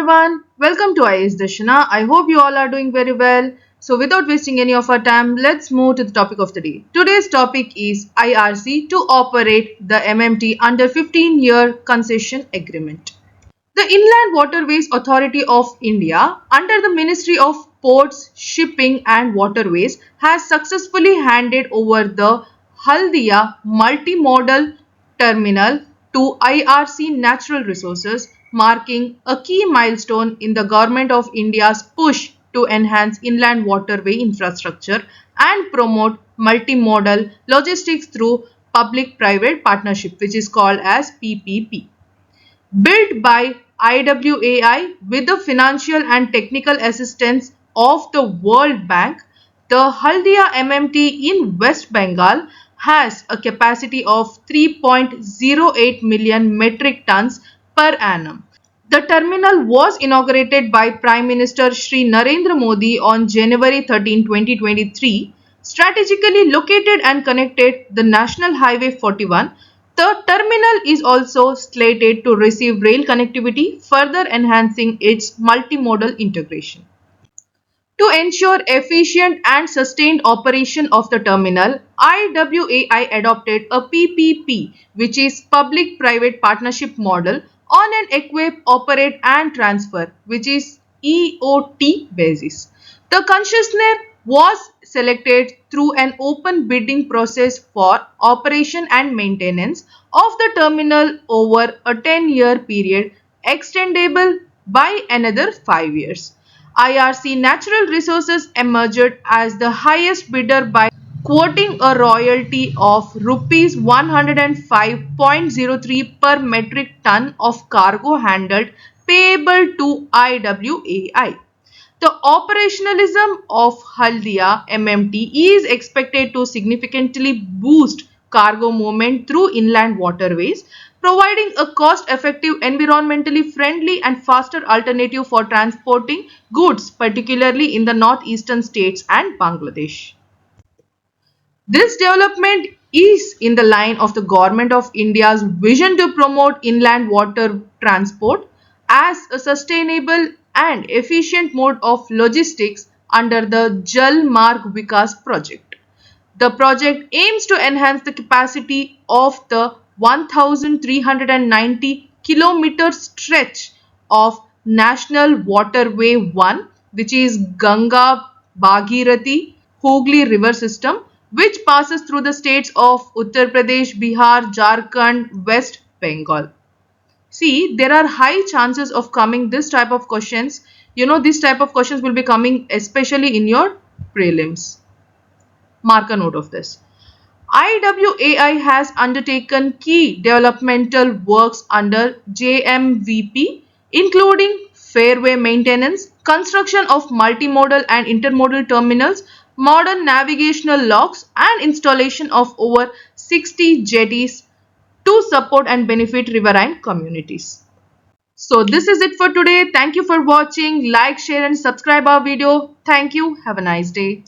everyone, welcome to IAS Dashana. I hope you all are doing very well. So without wasting any of our time, let's move to the topic of the day. Today's topic is IRC to operate the MMT under 15-year concession agreement. The Inland Waterways Authority of India, under the Ministry of Ports, Shipping and Waterways, has successfully handed over the Haldia multimodal terminal to IRC Natural Resources, marking a key milestone in the Government of India's push to enhance inland waterway infrastructure and promote multimodal logistics through public-private partnership, which is called as PPP. Built by IWAI with the financial and technical assistance of the World Bank, the Haldia MMT in West Bengal has a capacity of 3.08 million metric tons per annum. The terminal was inaugurated by Prime Minister Shri Narendra Modi on January 13, 2023. Strategically located and connected the National Highway 41, the terminal is also slated to receive rail connectivity, further enhancing its multimodal integration. To ensure efficient and sustained operation of the terminal, IWAI adopted a PPP, which is Public-Private Partnership Model, on an Equip, Operate and Transfer, which is EOT basis. The concessionaire was selected through an open bidding process for operation and maintenance of the terminal over a 10-year period, extendable by another 5 years. IRC Natural Resources emerged as the highest bidder by quoting a royalty of rupees 105.03 per metric ton of cargo handled payable to IWAI. The operationalism of Haldia MMT is expected to significantly boost cargo movement through inland waterways, providing a cost-effective, environmentally friendly and faster alternative for transporting goods, particularly in the northeastern states and Bangladesh. This development is in the line of the Government of India's vision to promote inland water transport as a sustainable and efficient mode of logistics under the Jal Marg Vikas project. The project aims to enhance the capacity of the 1,390 kilometer stretch of National Waterway 1, which is Ganga Bhagirathi Hooghly River System, which passes through the states of Uttar Pradesh, Bihar, Jharkhand, West Bengal. See, there are high chances of coming this type of questions. This type of questions will be coming especially in your prelims. Mark a note of this. IWAI has undertaken key developmental works under JMVP, including fairway maintenance, construction of multimodal and intermodal terminals, modern navigational locks, and installation of over 60 jetties to support and benefit riverine communities. So this is it for today. Thank you for watching. Like, share and subscribe our video. Thank you. Have a nice day.